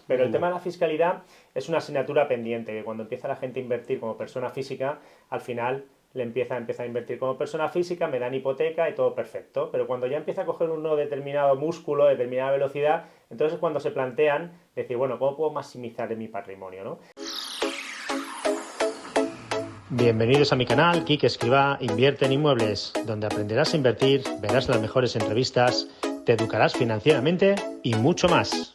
Pero el tema de la fiscalidad es una asignatura pendiente, que cuando empieza la gente a invertir como persona física, al final empieza a invertir como persona física, me dan hipoteca y todo perfecto. Pero cuando ya empieza a coger uno determinado músculo, determinada velocidad, entonces es cuando se plantean decir, bueno, ¿cómo puedo maximizar mi patrimonio, ¿no? Bienvenidos a mi canal, Quique Escrivá Invierte en Inmuebles, donde aprenderás a invertir, verás las mejores entrevistas, te educarás financieramente y mucho más.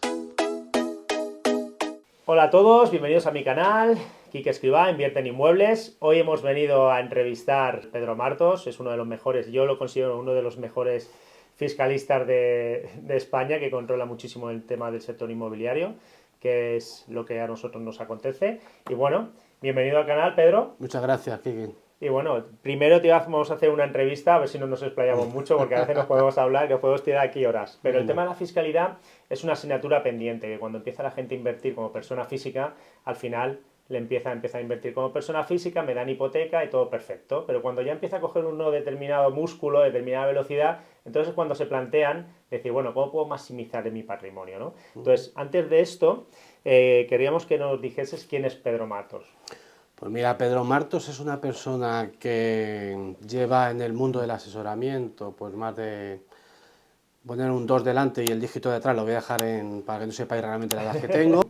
Hola a todos, bienvenidos a mi canal, Quique Escrivá Invierte en Inmuebles. Hoy hemos venido a entrevistar a Pedro Martos, es uno de los mejores, yo lo considero uno de los mejores fiscalistas de España, que controla muchísimo el tema del sector inmobiliario, que es lo que a nosotros nos acontece. Y bueno, bienvenido al canal, Pedro. Muchas gracias, Kiki. Y bueno, primero vamos a hacer una entrevista, a ver si no nos explayamos mucho, porque a veces nos podemos hablar, que podemos tirar aquí horas. Pero el tema de la fiscalidad es una asignatura pendiente, que cuando empieza la gente a invertir como persona física, al final empieza a invertir como persona física, me dan hipoteca y todo perfecto. Pero cuando ya empieza a coger uno determinado músculo, determinada velocidad, entonces es cuando se plantean decir, bueno, ¿cómo puedo maximizar mi patrimonio, ¿no? Entonces, antes de esto, queríamos que nos dijeses quién es Pedro Martos. Pues mira, Pedro Martos es una persona que lleva en el mundo del asesoramiento pues más de poner un 2 delante y el dígito de atrás, lo voy a dejar para que no sepáis realmente la edad que tengo.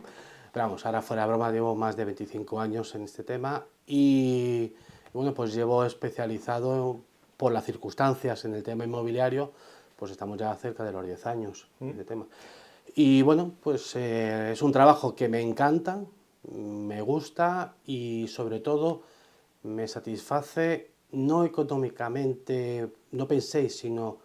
Pero vamos, ahora fuera de broma, llevo más de 25 años en este tema y bueno, pues llevo especializado por las circunstancias en el tema inmobiliario, pues estamos ya cerca de los 10 años en este tema. Y bueno, pues es un trabajo que me encanta, me gusta y sobre todo me satisface no económicamente, no penséis, sino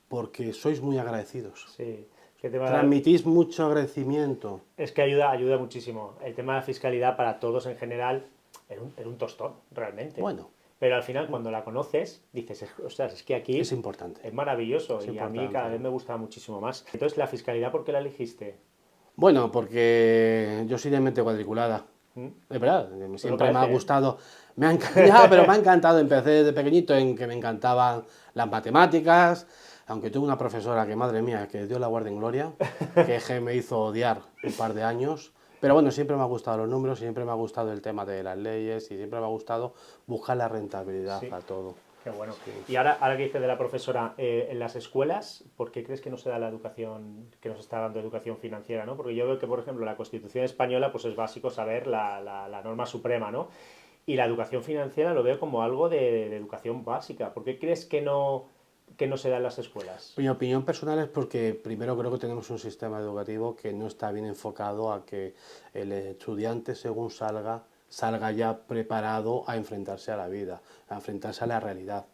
porque sois muy agradecidos. Sí, que te va a dar... Transmitís mucho agradecimiento. Es que ayuda muchísimo. El tema de la fiscalidad para todos en general era un tostón, realmente. Bueno, Pero al final, cuando la conoces, dices, ostras, es que aquí es importante. es maravilloso Es y a mí cada importante. vez me gusta muchísimo más. Entonces, la fiscalidad, ¿por qué la elegiste? Bueno, porque yo soy de mente cuadriculada. ¿Mm? Es verdad, Pues lo siempre me ha parece, ¿eh? gustado, ya, pero me ha encantado, empecé desde pequeñito en que me encantaban las matemáticas, aunque tuve una profesora que, madre mía, que Dios la guarde en gloria, que me hizo odiar un par de años, pero bueno, siempre me ha gustado los números, siempre me ha gustado el tema de las leyes y siempre me ha gustado buscar la rentabilidad Sí, a todo. qué bueno. Sí. Y ahora que dices de la profesora, en las escuelas, ¿por qué crees que no se da la educación, que nos está dando educación financiera, ¿no? Porque yo veo que, por ejemplo, la Constitución española, pues es básico saber la norma suprema, ¿no? Y la educación financiera lo veo como algo de educación básica. ¿Por qué crees que no se da en las escuelas? Mi opinión personal es porque primero creo que tenemos un sistema educativo que no está bien enfocado a que el estudiante según salga ya preparado a enfrentarse a la vida, a enfrentarse a la realidad.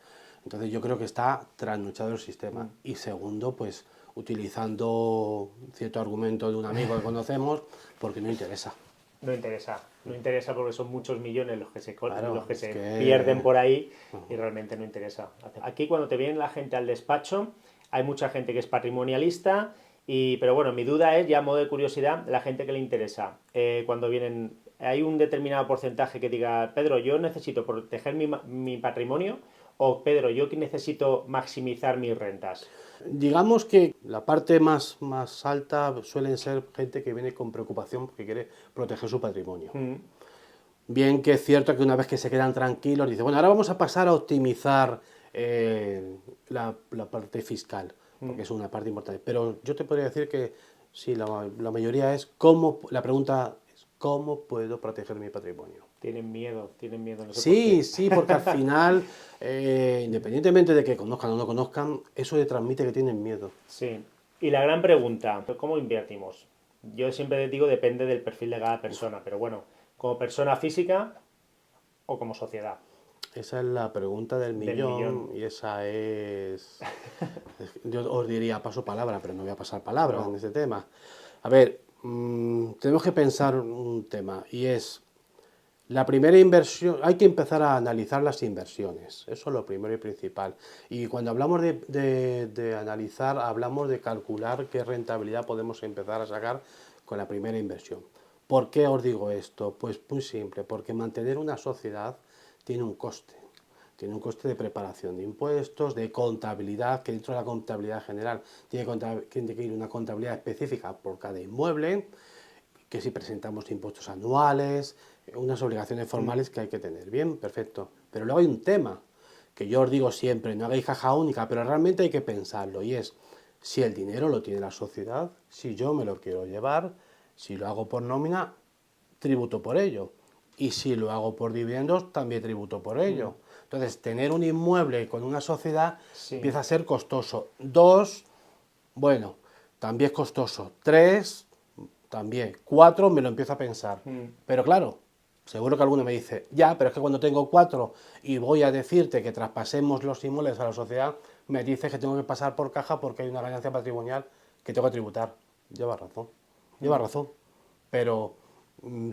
Entonces yo creo que está trasnochado el sistema. Y segundo, pues utilizando cierto argumento de un amigo que conocemos, porque no interesa. No interesa porque son muchos millones Claro, los que es se pierden que por ahí y realmente no interesa. Aquí cuando te viene la gente al despacho, hay mucha gente que es patrimonialista, pero bueno, mi duda es, ya a modo de curiosidad, la gente que le interesa. Cuando vienen, hay un determinado porcentaje que diga, Pedro, yo necesito proteger mi patrimonio o Pedro, yo necesito maximizar mis rentas. digamos que la parte más alta suelen ser gente que viene con preocupación porque quiere proteger su patrimonio. Mm, Bien que es cierto que una vez que se quedan tranquilos, dice, bueno, ahora vamos a pasar a optimizar la parte fiscal, porque es una parte importante. Pero yo te podría decir que sí, la mayoría es la pregunta es, ¿cómo puedo proteger mi patrimonio? tienen miedo, no sé por Sí, qué. sí, porque al final, independientemente de que conozcan o no conozcan, eso le transmite que tienen miedo. Sí. Y la gran pregunta, ¿cómo invertimos? Yo siempre digo depende del perfil de cada persona, pero bueno, como persona física o como sociedad, Esa es la pregunta del del millón. millón y esa yo os diría paso palabra, pero no voy a pasar palabra en No. este tema. A ver, tenemos que pensar un tema y es la primera inversión, hay que empezar a analizar las inversiones, eso es lo primero y principal. Y cuando hablamos de analizar, hablamos de calcular qué rentabilidad podemos empezar a sacar con la primera inversión. ¿Por qué os digo esto? Pues muy simple, porque mantener una sociedad tiene un coste. Tiene un coste de preparación de impuestos, de contabilidad, que dentro de la contabilidad general tiene que ir una contabilidad específica por cada inmueble que si presentamos impuestos anuales, unas obligaciones formales que hay que tener. Bien, perfecto. Pero luego hay un tema que yo os digo siempre, no hagáis caja única, pero realmente hay que pensarlo, y es si el dinero lo tiene la sociedad, si yo me lo quiero llevar, si lo hago por nómina, tributo por ello. Y si lo hago por dividendos, también tributo por ello. Entonces, tener un inmueble con una sociedad empieza a ser costoso. 2, bueno, también es costoso. 3, también. 4, me lo empiezo a pensar. Pero claro, seguro que alguno me dice, ya, pero es que cuando tengo 4 y voy a decirte que traspasemos los inmuebles a la sociedad, me dices que tengo que pasar por caja porque hay una ganancia patrimonial que tengo que tributar. Lleva razón, lleva razón. Pero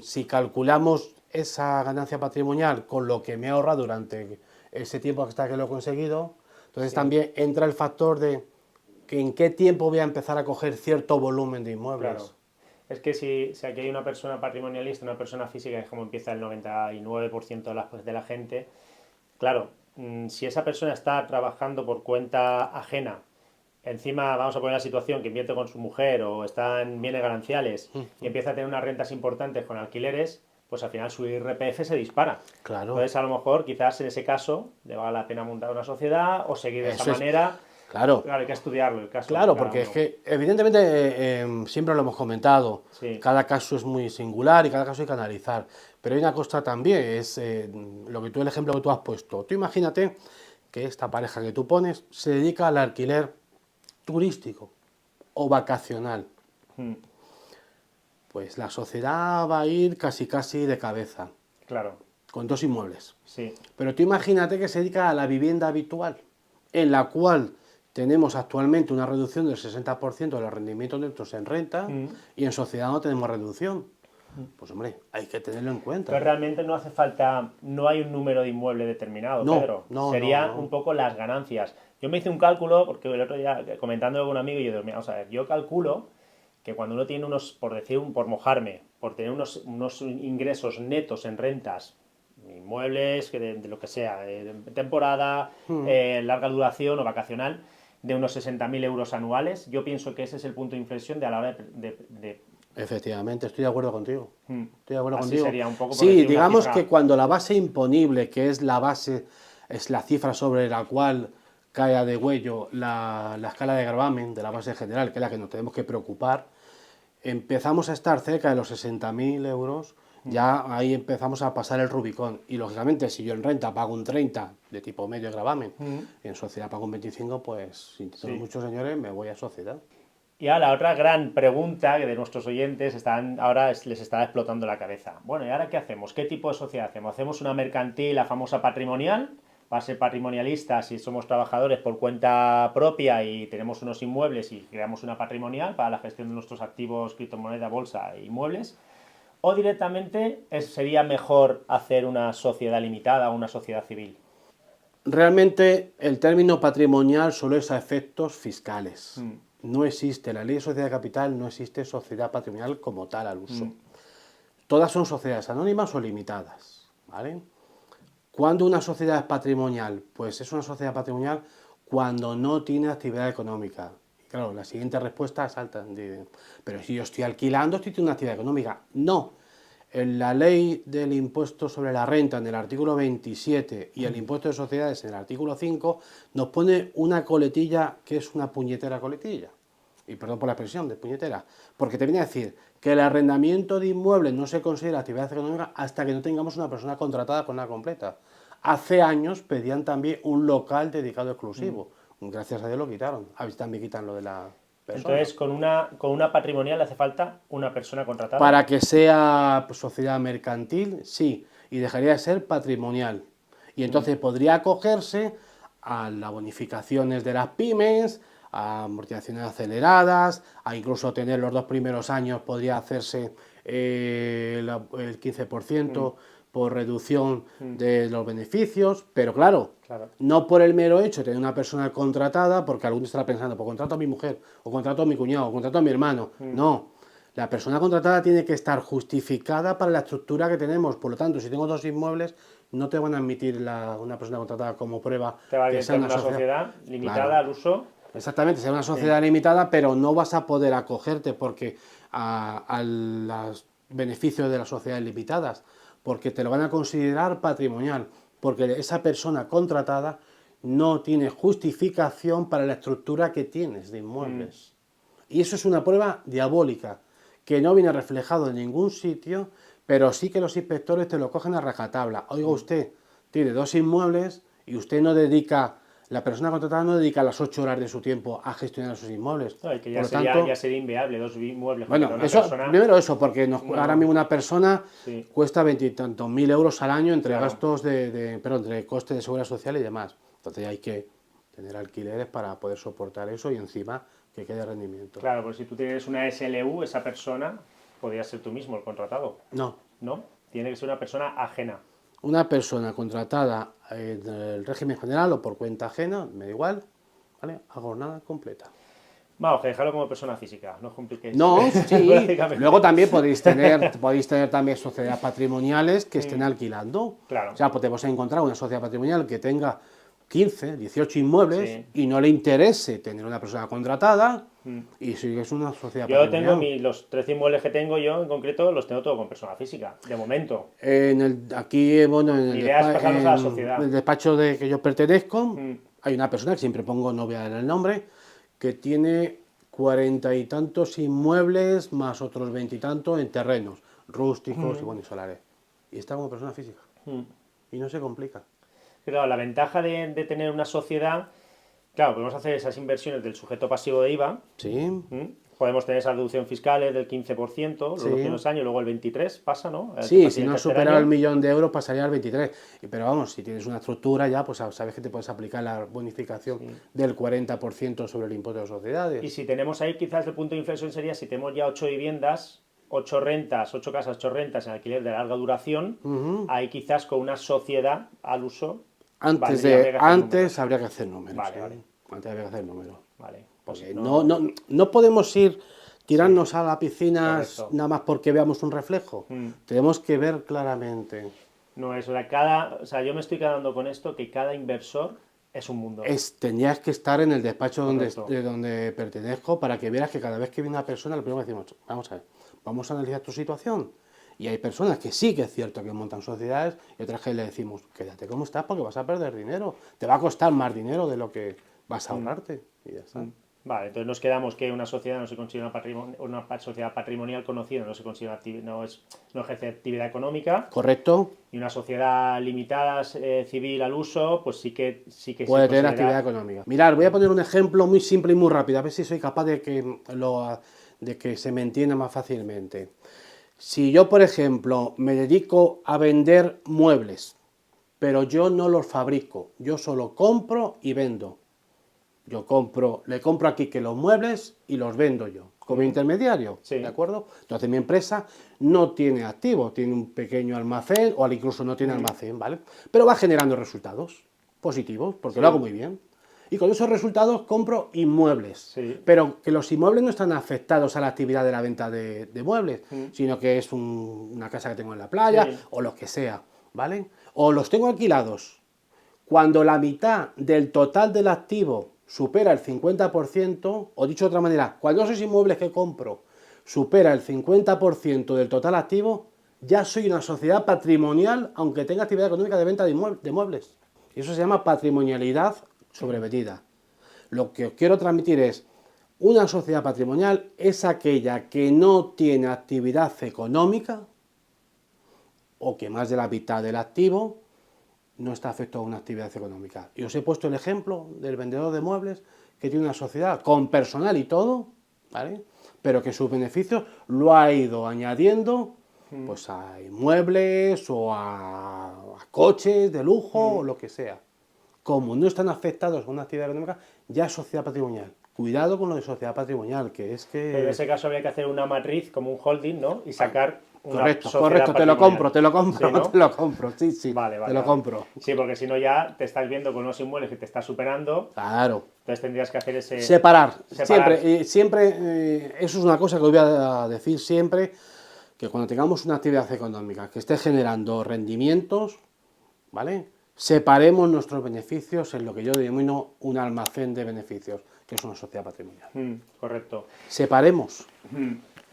si calculamos esa ganancia patrimonial con lo que me he ahorrado durante ese tiempo hasta que lo he conseguido, entonces también entra el factor de que en qué tiempo voy a empezar a coger cierto volumen de inmuebles. Claro. Es que si aquí hay una persona patrimonialista, una persona física, que es como empieza el 99% de la gente, claro, si esa persona está trabajando por cuenta ajena, encima vamos a poner la situación que invierte con su mujer o está en bienes gananciales y empieza a tener unas rentas importantes con alquileres, pues al final su IRPF se dispara. Claro. Entonces a lo mejor quizás en ese caso le valga la pena montar una sociedad o seguir de esa manera. Claro. Claro, hay que estudiarlo el caso. Claro, porque es que evidentemente siempre lo hemos comentado, cada caso es muy singular y cada caso hay que analizar, pero hay una cosa también, es el ejemplo que tú has puesto. Tú imagínate que esta pareja que tú pones se dedica al alquiler turístico o vacacional. Pues la sociedad va a ir casi de cabeza. Claro. Con 2 inmuebles. Sí. Pero tú imagínate que se dedica a la vivienda habitual, en la cual tenemos actualmente una reducción del 60% de los rendimientos netos en renta y en sociedad no tenemos reducción. Pues hombre, hay que tenerlo en cuenta. Pero realmente no hace falta, no hay un número de inmueble determinado, Pedro. Sería un poco las ganancias. Yo me hice un cálculo, porque el otro día, comentándolo con un amigo, yo digo, vamos a ver, yo calculo que cuando uno tiene unos, por mojarme, por tener unos ingresos netos en rentas, inmuebles, de lo que sea, temporada, larga duración o vacacional, de unos 60.000 euros anuales, yo pienso que ese es el punto de inflexión de a la hora de Efectivamente, estoy de acuerdo contigo. Estoy de acuerdo Así contigo. sería un poco sí, digamos que cuando la base imponible, que es la base, es la cifra sobre la cual cae a degüello la escala de gravamen de la base general, que es la que nos tenemos que preocupar, empezamos a estar cerca de los 60.000 euros, ya ahí empezamos a pasar el Rubicón. Y lógicamente, si yo en renta pago un 30 de tipo medio de gravamen, y en sociedad pago un 25, pues, sin muchos señores, me voy a sociedad. Y ahora la otra gran pregunta que de nuestros oyentes les está explotando la cabeza. Bueno, ¿y ahora qué hacemos? ¿Qué tipo de sociedad hacemos? ¿Hacemos una mercantil, la famosa patrimonial? ¿Va a ser patrimonialista si somos trabajadores por cuenta propia y tenemos unos inmuebles y creamos una patrimonial para la gestión de nuestros activos, criptomoneda, bolsa e inmuebles? ¿O directamente sería mejor hacer una sociedad limitada o una sociedad civil? Realmente el término patrimonial solo es a efectos fiscales. No existe, la ley de sociedad de capital no existe sociedad patrimonial como tal al uso. Todas son sociedades anónimas o limitadas, ¿vale? ¿Cuándo una sociedad es patrimonial? Pues es una sociedad patrimonial cuando no tiene actividad económica. Y claro, la siguiente respuesta es alta. Pero si yo estoy alquilando, estoy teniendo una actividad económica. No. En la ley del impuesto sobre la renta, en el artículo 27, y el impuesto de sociedades, en el artículo 5, nos pone una coletilla que es una puñetera coletilla. Y perdón por la expresión de puñetera, porque te viene a decir que el arrendamiento de inmuebles no se considera actividad económica hasta que no tengamos una persona contratada con una completa. Hace años pedían también un local dedicado exclusivo. Gracias a Dios lo quitaron. A ver si también quitan lo de la persona. Entonces, con una patrimonial hace falta una persona contratada. Para que sea sociedad mercantil, sí, y dejaría de ser patrimonial. Y entonces podría acogerse a las bonificaciones de las pymes, a amortizaciones aceleradas, a incluso tener los 2 primeros años, podría hacerse el 15% por reducción de los beneficios, pero claro, no por el mero hecho de tener una persona contratada, porque alguno estará pensando, pues contrato a mi mujer, o contrato a mi cuñado, o contrato a mi hermano. No, la persona contratada tiene que estar justificada para la estructura que tenemos. Por lo tanto, si tengo 2 inmuebles, no te van a admitir una persona contratada como prueba. Te va a admitir una sociedad limitada al uso. Exactamente, será una sociedad limitada, pero no vas a poder acogerte porque a los beneficios de las sociedades limitadas, porque te lo van a considerar patrimonial, porque esa persona contratada no tiene justificación para la estructura que tienes de inmuebles. Y eso es una prueba diabólica, que no viene reflejado en ningún sitio, pero sí que los inspectores te lo cogen a rajatabla. Oiga, usted tiene 2 inmuebles y usted no dedica, la persona contratada no dedica las 8 horas de su tiempo a gestionar sus inmuebles. No, y que Por lo tanto, ya sería inviable 2 inmuebles. bueno, Una eso, persona, primero eso, porque ahora mismo una persona sí, cuesta 20 y tantos mil euros al año entre claro. gastos entre costes de seguridad social y demás. Entonces hay que tener alquileres para poder soportar eso y encima que quede rendimiento. Claro, pues si tú tienes una SLU, esa persona podría ser tú mismo el contratado, No, ¿no? Tiene que ser una persona ajena. una persona contratada en el régimen general o por cuenta ajena, me da igual, ¿vale? A jornada completa. Vamos, que dejarlo como persona física, no os compliquéis. No, sí. Prácticamente. Luego también podéis tener también sociedades patrimoniales que estén alquilando. Claro. O sea, podemos encontrar una sociedad patrimonial que tenga 15, 18 inmuebles Sí. y no le interese tener una persona contratada y si es una sociedad Yo tengo patrimonial. los 13 inmuebles que tengo yo en concreto, los tengo todo con persona física, de momento. Aquí, bueno, Mi idea es pasarlos a la sociedad. en el despacho de que yo pertenezco, Mm. hay una persona, que siempre pongo, no voy a dar el nombre, que tiene 40 y tantos inmuebles más otros 20 y tantos en terrenos rústicos y, bueno, y solares. Y está como persona física. Mm. Y no se complica. Claro, la ventaja de tener una sociedad, claro, podemos hacer esas inversiones del sujeto pasivo de IVA. Sí, Podemos tener esas deducciones fiscales del 15% los Sí. 2 primeros años, luego el 23 pasa, ¿no? sí, si no has superaba el millón de euros pasaría al 23. Pero vamos, si tienes una estructura ya, pues sabes que te puedes aplicar la bonificación del 40% sobre el impuesto de sociedades. Y si tenemos ahí, quizás el punto de inflexión sería si tenemos ya 8 viviendas, 8 rentas, 8 casas, 8 rentas en alquiler de larga duración, ahí quizás con una sociedad al uso. Antes habría que hacer números. Vale, ¿eh? vale. Antes habría que hacer números. Vale, pues Porque no podemos tirarnos a la piscina Correcto. nada más porque veamos un reflejo. Tenemos que ver claramente. No es, o sea, yo me estoy quedando con esto, que cada inversor es un mundo. Tenías que estar en el despacho Correcto. donde pertenezco para que vieras que cada vez que viene una persona, lo primero que decimos, vamos a ver, vamos a analizar tu situación. Y hay personas que sí que es cierto que montan sociedades y otras que le decimos, quédate como estás porque vas a perder dinero. Te va a costar más dinero de lo que vas a ahorrarte. Y ya está. Vale, entonces nos quedamos que una sociedad no se considera una sociedad patrimonial conocida, no se considera no ejerce actividad económica, ¿Correcto? y una sociedad limitada civil al uso, pues sí que Puede se tener considera. actividad económica. Mirad, voy a poner un ejemplo muy simple y muy rápido, a ver si soy capaz de que se me entienda más fácilmente. Si yo, por ejemplo, me dedico a vender muebles, pero yo no los fabrico, yo solo compro y vendo. Yo le compro aquí que los muebles y los vendo yo, como intermediario, Sí. ¿de acuerdo? Entonces mi empresa no tiene activo, tiene un pequeño almacén o incluso no tiene almacén, ¿vale? Pero va generando resultados positivos, porque lo hago muy bien. Y con esos resultados compro inmuebles, Sí. pero que los inmuebles no están afectados a la actividad de la venta de muebles, sino que es una casa que tengo en la playa Sí. o lo que sea, ¿vale? O los tengo alquilados. Cuando la mitad del total del activo supera el 50%, o dicho de otra manera, cuando esos inmuebles que compro supera el 50% del total activo, ya soy una sociedad patrimonial, aunque tenga actividad económica de venta de muebles. Y eso se llama patrimonialidad sobrevenida. Lo que os quiero transmitir es, una sociedad patrimonial es aquella que no tiene actividad económica, o que más de la mitad del activo no está afectado a una actividad económica. Y os he puesto el ejemplo del vendedor de muebles que tiene una sociedad con personal y todo, ¿vale? Pero que sus beneficios lo ha ido añadiendo pues a inmuebles o a coches de lujo o lo que sea. Como no están afectados a una actividad económica, ya es sociedad patrimonial. Cuidado con lo de sociedad patrimonial, que es que... Pero en ese caso habría que hacer una matriz como un holding, ¿no? Y sacar una Correcto, sociedad te lo compro, patrimonial. Sí, ¿no? te lo compro, sí, Vale, te lo compro. Sí, porque si no ya te estás viendo con unos inmuebles que te estás superando, Claro. entonces tendrías que hacer ese... Separar. Separar. Siempre, eso es una cosa que os voy a decir siempre, que cuando tengamos una actividad económica que esté generando rendimientos, ¿vale? Separemos nuestros beneficios en lo que yo denomino un almacén de beneficios, que es una sociedad patrimonial. Correcto. Separemos.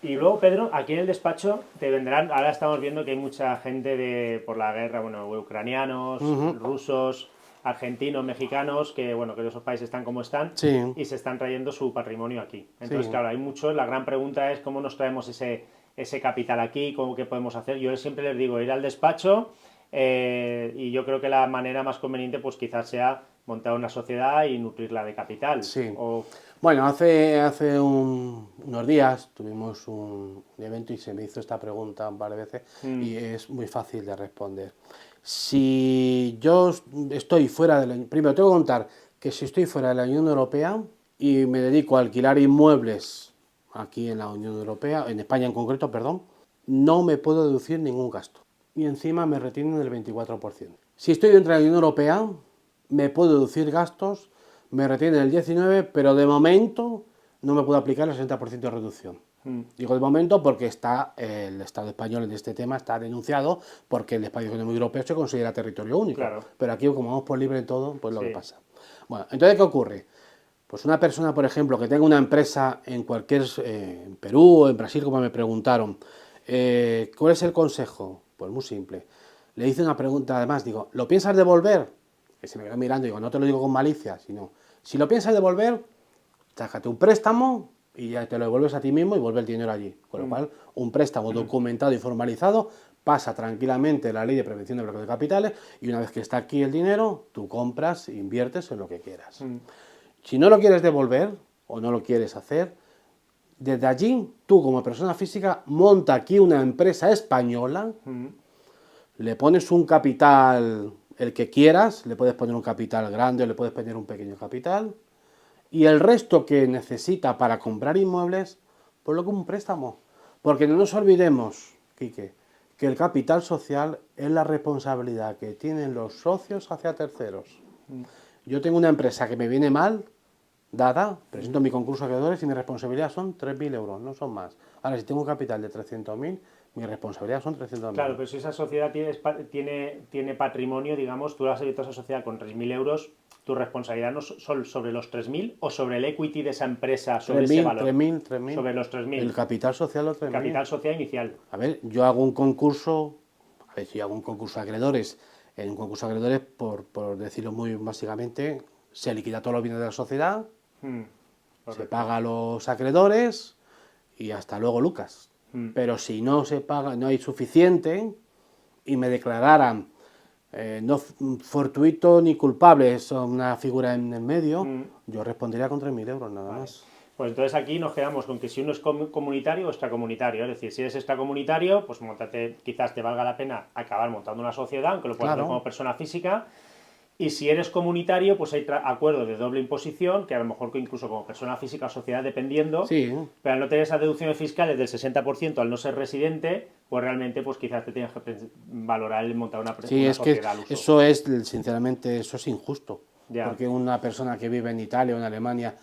Y luego, Pedro, aquí en el despacho te vendrán, ahora estamos viendo que hay mucha gente por la guerra, bueno, ucranianos, rusos, argentinos, mexicanos, que bueno, que esos países están como están Sí, y se están trayendo su patrimonio aquí. Entonces, sí. claro, hay muchos, la gran pregunta es cómo nos traemos ese capital aquí, qué podemos hacer. Yo siempre les digo, ir al despacho y yo creo que la manera más conveniente pues quizás sea montar una sociedad y nutrirla de capital. Sí. O, Bueno, hace unos días tuvimos un evento y se me hizo esta pregunta un par de veces y es muy fácil de responder. Si yo estoy fuera de la... Primero, tengo que contar que si estoy fuera de la Unión Europea y me dedico a alquilar inmuebles aquí en la Unión Europea, en España en concreto, perdón, no me puedo deducir ningún gasto. Y encima me retienen el 24%. Si estoy dentro de la Unión Europea, me puedo deducir gastos, me retienen el 19%, pero de momento no me puedo aplicar el 60% de reducción. Digo de momento porque está el Estado español en este tema está denunciado porque el espacio económico europeo se considera territorio único. claro, Pero aquí, como vamos por libre en todo, pues lo que sí. pasa. Bueno, entonces, ¿qué ocurre? Pues una persona, por ejemplo, que tenga una empresa en en Perú o en Brasil, como me preguntaron, ¿cuál es el consejo? Pues muy simple. Le hice una pregunta, además, digo, ¿lo piensas devolver? Que se me quedó mirando, digo, no te lo digo con malicia, sino, si lo piensas devolver, sácate un préstamo y ya te lo devuelves a ti mismo y vuelve el dinero allí. Con lo cual, un préstamo documentado y formalizado pasa tranquilamente la ley de prevención de blanqueo de capitales y una vez que está aquí el dinero, tú compras e inviertes en lo que quieras. Si no lo quieres devolver o no lo quieres hacer, desde allí, tú como persona física, monta aquí una empresa española, le pones un capital, el que quieras, le puedes poner un capital grande o le puedes poner un pequeño capital, y el resto que necesita para comprar inmuebles, ponlo como un préstamo. Porque no nos olvidemos, Quique, que el capital social es la responsabilidad que tienen los socios hacia terceros. Yo tengo una empresa que me viene mal, dada, presento mi concurso de acreedores y mi responsabilidad son 3.000 euros, no son más. Ahora, si tengo un capital de 300.000, mi responsabilidad son 300.000. Claro, pero si esa sociedad tiene patrimonio, digamos, tú has abierto esa sociedad con 3.000 euros, tu responsabilidad no son sobre los 3.000 o sobre el equity de esa empresa, sobre ese 3.000, valor. 3.000, 3.000. Sobre los El 3.000. capital social los 3.000. Capital social inicial. A ver, yo hago un concurso, a ver, si hago un concurso de acreedores, en un concurso de acreedores, por decirlo muy básicamente, se liquida todos los bienes de la sociedad, se paga a los acreedores y hasta luego, Lucas. Pero si no se paga, no hay suficiente y me declararan no fortuito ni culpable, es una figura en el medio, yo respondería con 3.000 euros nada más. Pues entonces aquí nos quedamos con que si uno es comunitario o extracomunitario. Es decir, si eres extracomunitario, pues quizás te valga la pena acabar montando una sociedad, aunque lo puedas hacer como persona física. Y si eres comunitario, pues hay acuerdos de doble imposición, que a lo mejor incluso como persona física o sociedad dependiendo, Sí. pero al no tener esas deducciones fiscales del 60% al no ser residente, pues realmente pues quizás te tienes que valorar el montar una Sí, es que sociedad al uso. eso es, sinceramente, eso es injusto. Ya. Porque una persona que vive en Italia o en Alemania,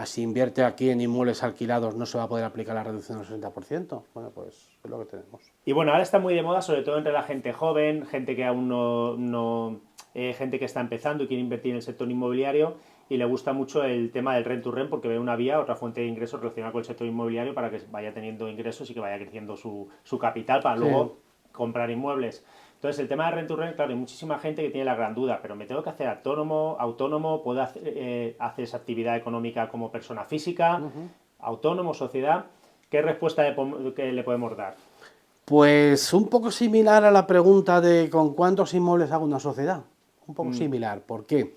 si invierte aquí en inmuebles alquilados, no se va a poder aplicar la reducción del 60%. Bueno, pues es lo que tenemos. Y bueno, ahora está muy de moda, sobre todo entre la gente joven, gente que aún no gente que está empezando y quiere invertir en el sector inmobiliario y le gusta mucho el tema del rent to rent porque ve una vía, otra fuente de ingresos relacionada con el sector inmobiliario para que vaya teniendo ingresos y que vaya creciendo su capital para luego comprar inmuebles. Entonces, el tema de rent to rent, claro, hay muchísima gente que tiene la gran duda, pero ¿me tengo que hacer autónomo? ¿Puedo hacer esa actividad económica como persona física? ¿Autónomo, sociedad? ¿Qué respuesta que le podemos dar? Pues un poco similar a la pregunta de ¿con cuántos inmuebles hago una sociedad? Un poco similar. ¿Por qué?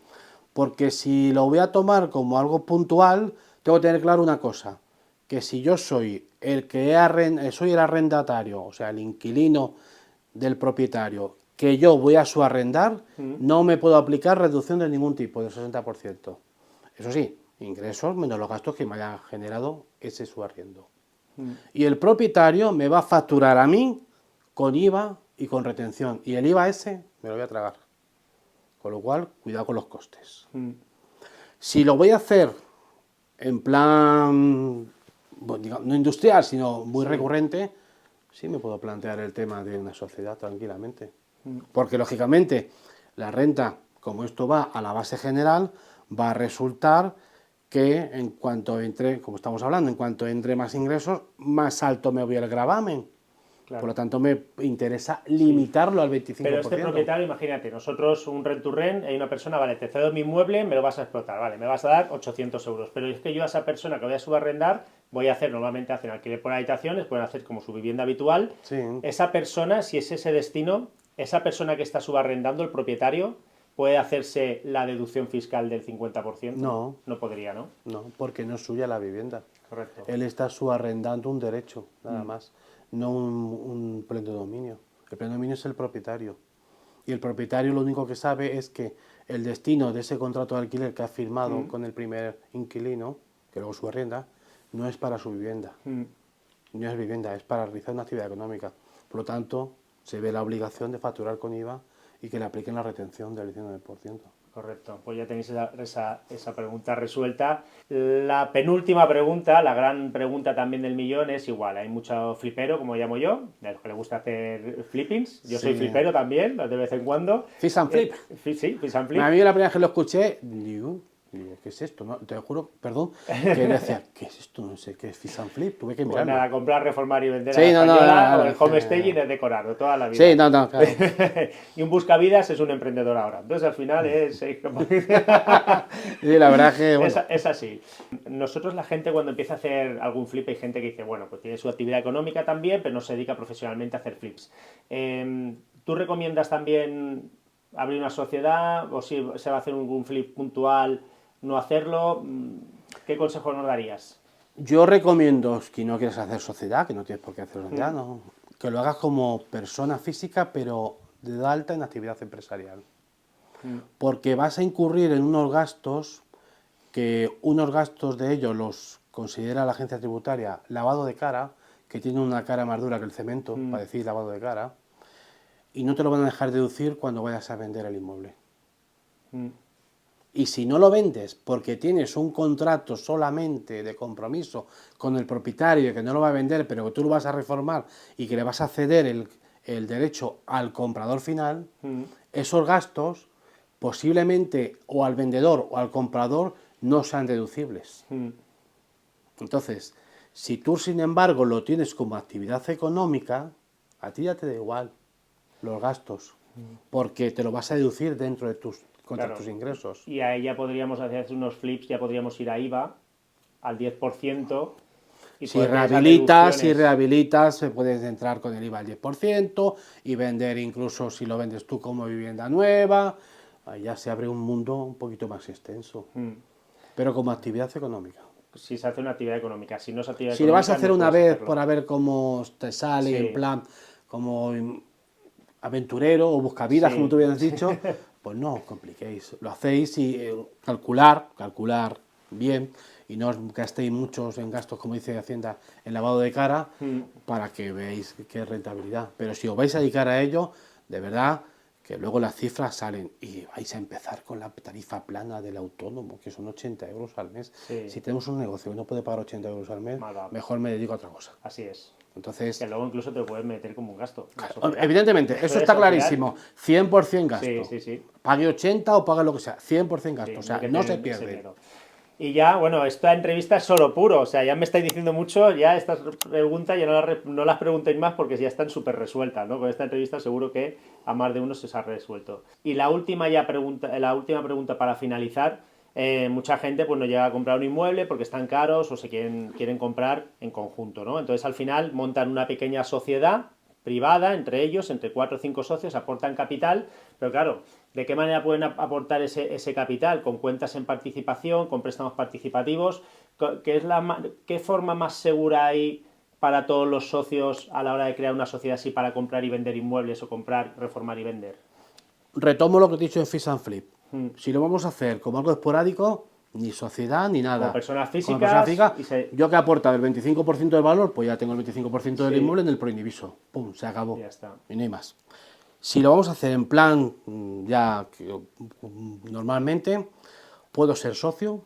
Porque si lo voy a tomar como algo puntual, tengo que tener claro una cosa, que si yo soy soy el arrendatario, o sea, el inquilino del propietario, que yo voy a subarrendar, no me puedo aplicar reducción de ningún tipo, del 60%. Eso sí, ingresos menos los gastos que me haya generado ese subarriendo. Y el propietario me va a facturar a mí con IVA y con retención. Y el IVA ese me lo voy a tragar. Con lo cual, cuidado con los costes. Si lo voy a hacer en plan, bueno, digamos, no industrial, sino muy recurrente, sí me puedo plantear el tema de una sociedad tranquilamente. Porque, lógicamente, la renta, como esto va a la base general, va a resultar que en cuanto entre, como estamos hablando, en cuanto entre más ingresos, más alto me voy el gravamen. Claro. Por lo tanto, me interesa limitarlo al 25%. Pero este propietario, imagínate, nosotros un rent to rent, hay una persona, vale, te cedo mi inmueble, me lo vas a explotar, vale, me vas a dar 800 euros, pero es que yo a esa persona que voy a subarrendar, voy a hacer, normalmente hacen alquiler por habitaciones, pueden hacer como su vivienda habitual, Sí. esa persona, si es ese destino, esa persona que está subarrendando, el propietario, puede hacerse la deducción fiscal del 50%. No. No podría, ¿no? No, porque no es suya la vivienda. Correcto. Él está subarrendando un derecho, nada más, no un pleno dominio. El pleno dominio es el propietario. Y el propietario lo único que sabe es que el destino de ese contrato de alquiler que ha firmado con el primer inquilino, que luego subarrenda, no es para su vivienda. No es vivienda, es para realizar una actividad económica. Por lo tanto, se ve la obligación de facturar con IVA y que le apliquen la retención del 19%. Correcto, pues ya tenéis esa pregunta resuelta. La penúltima pregunta, la gran pregunta también del millón, es igual. Hay mucho flipero, como llamo yo, de los que le gusta hacer flippings. Yo soy flipero también, de vez en cuando. Fish and flip. Sí, fish and flip. A mí la primera vez que lo escuché, digo, ¿qué es esto? No, te juro, perdón, que decía, ¿qué es esto? No sé qué es fish and flip, tuve que mirarlo. Pues nada, comprar, reformar y vender Sí, a la no, española, no, o el homestaging es decorarlo toda la vida. Sí, no, claro. Y un buscavidas es un emprendedor ahora. Entonces al final es como... Sí, la verdad es que, bueno. Es así. Nosotros, la gente, cuando empieza a hacer algún flip, hay gente que dice, bueno, pues tiene su actividad económica también, pero no se dedica profesionalmente a hacer flips. ¿Tú recomiendas también abrir una sociedad, o si se va a hacer un flip puntual, no hacerlo? ¿Qué consejo nos darías? Yo recomiendo, si no quieres hacer sociedad, que no tienes por qué hacer sociedad, no, que lo hagas como persona física, pero de alta en actividad empresarial. Porque vas a incurrir en unos gastos que unos gastos de ellos los considera la agencia tributaria lavado de cara, que tiene una cara más dura que el cemento, para decir lavado de cara, y no te lo van a dejar deducir cuando vayas a vender el inmueble. Y si no lo vendes porque tienes un contrato solamente de compromiso con el propietario que no lo va a vender, pero que tú lo vas a reformar y que le vas a ceder el derecho al comprador final, esos gastos posiblemente o al vendedor o al comprador no sean deducibles. Entonces, si tú sin embargo lo tienes como actividad económica, a ti ya te da igual los gastos, porque te lo vas a deducir dentro de tus ingresos. Y ahí ya podríamos hacer unos flips, ya podríamos ir a IVA al 10%. Y si rehabilitas, puedes entrar con el IVA al 10% y vender, incluso si lo vendes tú como vivienda nueva, ahí ya se abre un mundo un poquito más extenso, pero como actividad económica. Si se hace una actividad económica, si no es actividad si económica, lo vas a hacer no una vez hacerlo. para ver cómo te sale, en plan, como aventurero o buscavidas, como tú hubieras dicho, pues no os compliquéis. Lo hacéis y calcular bien y no os gastéis muchos en gastos, como dice Hacienda, en lavado de cara, para que veáis qué es rentabilidad. Pero si os vais a dedicar a ello, de verdad, que luego las cifras salen y vais a empezar con la tarifa plana del autónomo, que son 80 euros al mes. Si tenemos un negocio que no puede pagar 80 euros al mes, mejor me dedico a otra cosa. Así es. Entonces, que luego incluso te lo puedes meter como un gasto. Evidentemente, eso está clarísimo. 100% gasto. Sí. Pague 80 o pague lo que sea, 100% gasto. O sea, no se pierde. Y ya, bueno, esta entrevista es oro puro, o sea, ya me estáis diciendo mucho, ya estas preguntas ya no las preguntéis más porque ya están súper resueltas, ¿no? Con esta entrevista seguro que a más de uno se os ha resuelto. Y la última pregunta para finalizar, mucha gente pues no llega a comprar un inmueble porque están caros o se quieren comprar en conjunto, ¿no? Entonces al final montan una pequeña sociedad privada entre ellos, entre 4 o 5 socios, aportan capital, pero claro, ¿de qué manera pueden aportar ese capital? Con cuentas en participación, con préstamos participativos. ¿Qué forma más segura hay para todos los socios a la hora de crear una sociedad así para comprar y vender inmuebles o comprar, reformar y vender? Retomo lo que he dicho en Fish and Flip. Si lo vamos a hacer como algo esporádico, ni sociedad ni nada. Como personas físicas. Yo que aporta el 25% del valor, pues ya tengo el 25% del inmueble en el proindiviso. Pum, se acabó. Ya está. Y no hay más. Si lo vamos a hacer en plan, ya normalmente, puedo ser socio.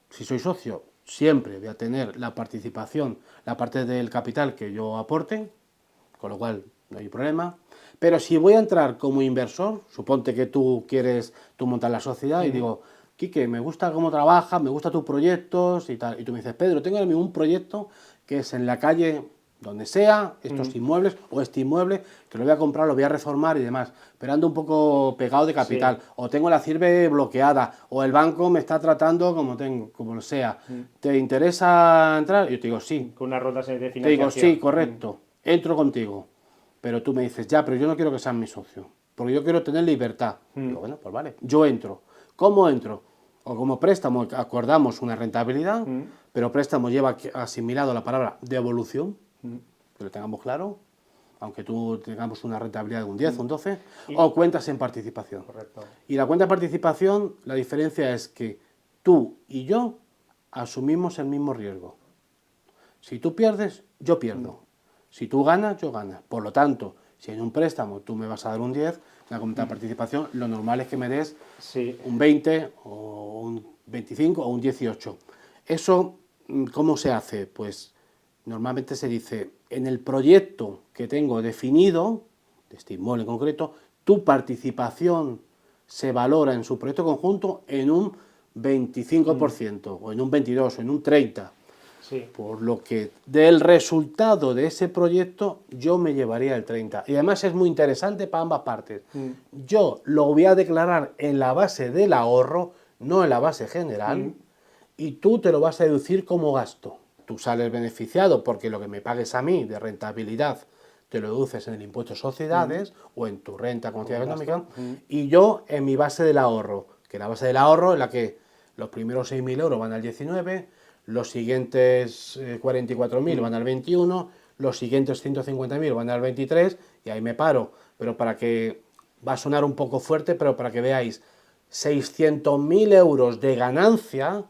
Si soy socio, siempre voy a tener la participación, la parte del capital que yo aporte, con lo cual no hay problema. Pero si voy a entrar como inversor, suponte que tú montas la sociedad y digo, Quique, me gusta cómo trabajas, me gustan tus proyectos y tal. Y tú me dices, Pedro, tengo ahora mismo un proyecto que es en la calle, donde sea, estos inmuebles o este inmueble, que lo voy a comprar, lo voy a reformar y demás, pero ando un poco pegado de capital, Sí. o tengo la CIRBE bloqueada, o el banco me está tratando como lo sea. ¿Te interesa entrar? Yo te digo, sí. Con unas rondas de Te financiación. digo, sí, correcto, entro contigo. Pero tú me dices, ya, pero yo no quiero que seas mi socio, porque yo quiero tener libertad. Digo, bueno, pues vale, yo entro. ¿Cómo entro? O como préstamo acordamos una rentabilidad, pero préstamo lleva asimilado la palabra devolución, que lo tengamos claro, aunque tú tengamos una rentabilidad de un 10, un 12, o cuentas en participación. Correcto. Y la cuenta de participación, la diferencia es que tú y yo asumimos el mismo riesgo. Si tú pierdes, yo pierdo. Si tú ganas, yo gano. Por lo tanto, si en un préstamo tú me vas a dar un 10, en la cuenta de participación, lo normal es que me des Sí. un 20 o un 25 o un 18. Eso, ¿cómo se hace? Pues normalmente se dice, en el proyecto que tengo definido, de este inmueble en concreto, tu participación se valora en su proyecto conjunto en un 25%, o en un 22%, o en un 30%. Sí. Por lo que del resultado de ese proyecto yo me llevaría el 30%. Y además es muy interesante para ambas partes. Yo lo voy a declarar en la base del ahorro, no en la base general, y tú te lo vas a deducir como gasto. Tú sales beneficiado porque lo que me pagues a mí de rentabilidad te lo deduces en el impuesto de sociedades o en tu renta como actividad económica, y yo en mi base del ahorro, que la base del ahorro en la que los primeros 6.000 euros van al 19%, los siguientes 44.000 van al 21%, los siguientes 150.000 van al 23%, y ahí me paro. Pero para que, va a sonar un poco fuerte, pero para que veáis, 600.000 euros de ganancia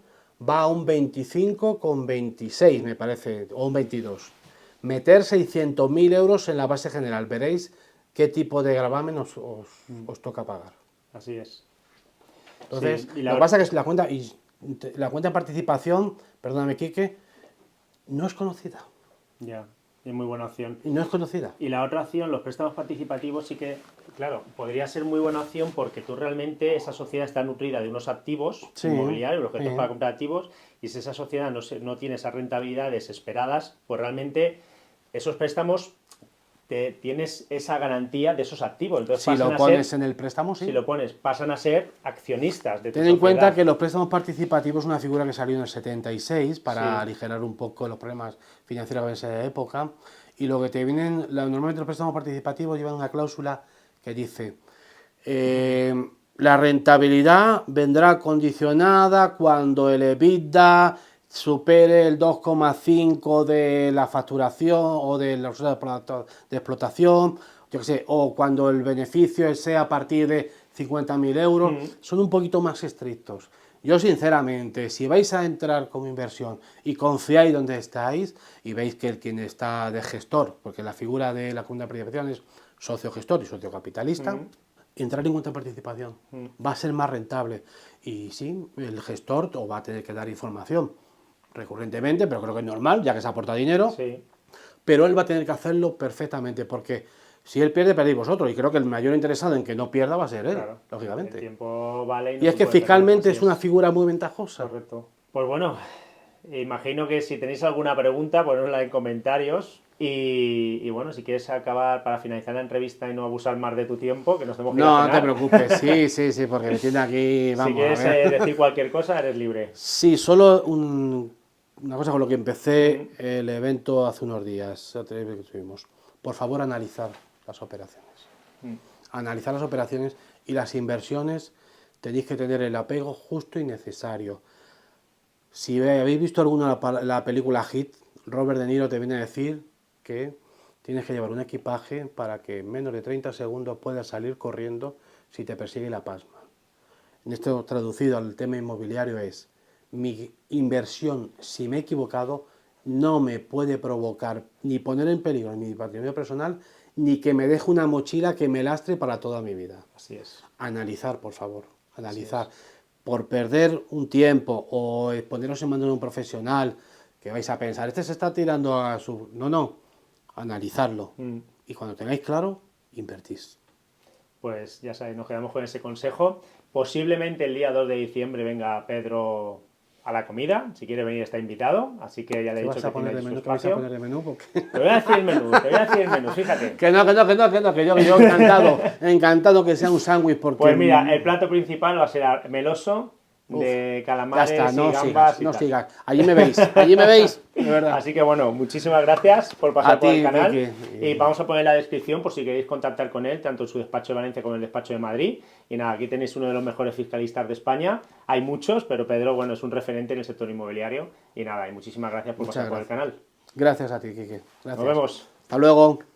va a un 25,26, me parece, o un 22. Meter 600.000 euros en la base general, veréis qué tipo de gravamen os toca pagar. Así es. Entonces, Sí, y lo que pasa es que la cuenta de participación, perdóname, Quique, no es conocida. Ya, es muy buena opción. Y no es conocida. Y la otra opción, los préstamos participativos, sí que, claro, podría ser muy buena opción porque tú realmente, esa sociedad está nutrida de unos activos Sí, inmobiliarios, objetos sí. para comprar activos, y si esa sociedad no tiene esas rentabilidades esperadas, pues realmente esos préstamos tienes esa garantía de esos activos. Entonces Si pasan lo a pones ser, en el préstamo, sí. si lo pones, pasan a ser accionistas de tu Ten en cuenta sociedad. que los préstamos participativos es una figura que salió en el 76 para Sí. aligerar un poco los problemas financieros de esa época. Y lo que te vienen, normalmente los préstamos participativos llevan una cláusula que dice, la rentabilidad vendrá condicionada cuando el EBITDA supere el 2,5 de la facturación o de los resultados de explotación, yo qué sé, o cuando el beneficio sea a partir de 50.000 euros, son un poquito más estrictos. Yo sinceramente, si vais a entrar como inversión y confiáis donde estáis y veis que quien está de gestor, porque la figura de la cuenta de participación es socio gestor y socio capitalista, entrar en cuenta de participación va a ser más rentable. Y sí, el gestor os va a tener que dar información recurrentemente, pero creo que es normal, ya que se aporta dinero, Sí. pero él va a tener que hacerlo perfectamente, porque si él pierde, perdéis vosotros, y creo que el mayor interesado en que no pierda va a ser él, Claro, el lógicamente. tiempo vale y no Y es se que puede perder, fiscalmente así es una es. figura muy ventajosa. Correcto. Pues bueno, imagino que si tenéis alguna pregunta, ponedla en comentarios. Y bueno, si quieres acabar para finalizar la entrevista y no abusar más de tu tiempo, que nos tenemos que ir a No, no te cenar. preocupes, sí, porque me tiene aquí, Si vamos a quieres ver. decir cualquier cosa, eres libre. Sí, solo una cosa con lo que empecé el evento hace unos días, que tuvimos. Por favor, analizar las operaciones. Analizar las operaciones y las inversiones, tenéis que tener el apego justo y necesario. Si habéis visto alguna la película Hit, Robert De Niro te viene a decir que tienes que llevar un equipaje para que en menos de 30 segundos puedas salir corriendo si te persigue la pasma. En esto traducido al tema inmobiliario es, mi inversión, si me he equivocado, no me puede provocar ni poner en peligro mi patrimonio personal, ni que me deje una mochila que me lastre para toda mi vida. Así es. Analizar, por favor, analizar. Por perder un tiempo o poneros en manos de un profesional que vais a pensar, este se está tirando a su... No, analizarlo. Y cuando tengáis claro, invertís. Pues ya sabéis, nos quedamos con ese consejo. Posiblemente el día 2 de diciembre venga Pedro a la comida, si quiere venir está invitado, así que ya le he dicho que tiene su ¿Qué vas a espacio. poner de menú? Porque... Te voy a decir el menú, te voy a decir el menú, fíjate. Que yo encantado que sea un sándwich porque... Pues mira, el plato principal va a ser meloso, de ya calamares está, no y gambas sigas, y no tal. sigas. Allí me veis, de verdad. Así que bueno, muchísimas gracias por pasar A por ti, el canal. Kike. Y vamos a poner en la descripción por si queréis contactar con él, tanto en su despacho de Valencia como en el despacho de Madrid. Y nada, aquí tenéis uno de los mejores fiscalistas de España. Hay muchos, pero Pedro, bueno, es un referente en el sector inmobiliario. Y nada, y muchísimas gracias por Muchas pasar por el canal. Gracias a ti, Kike. Gracias. Nos vemos. Hasta luego.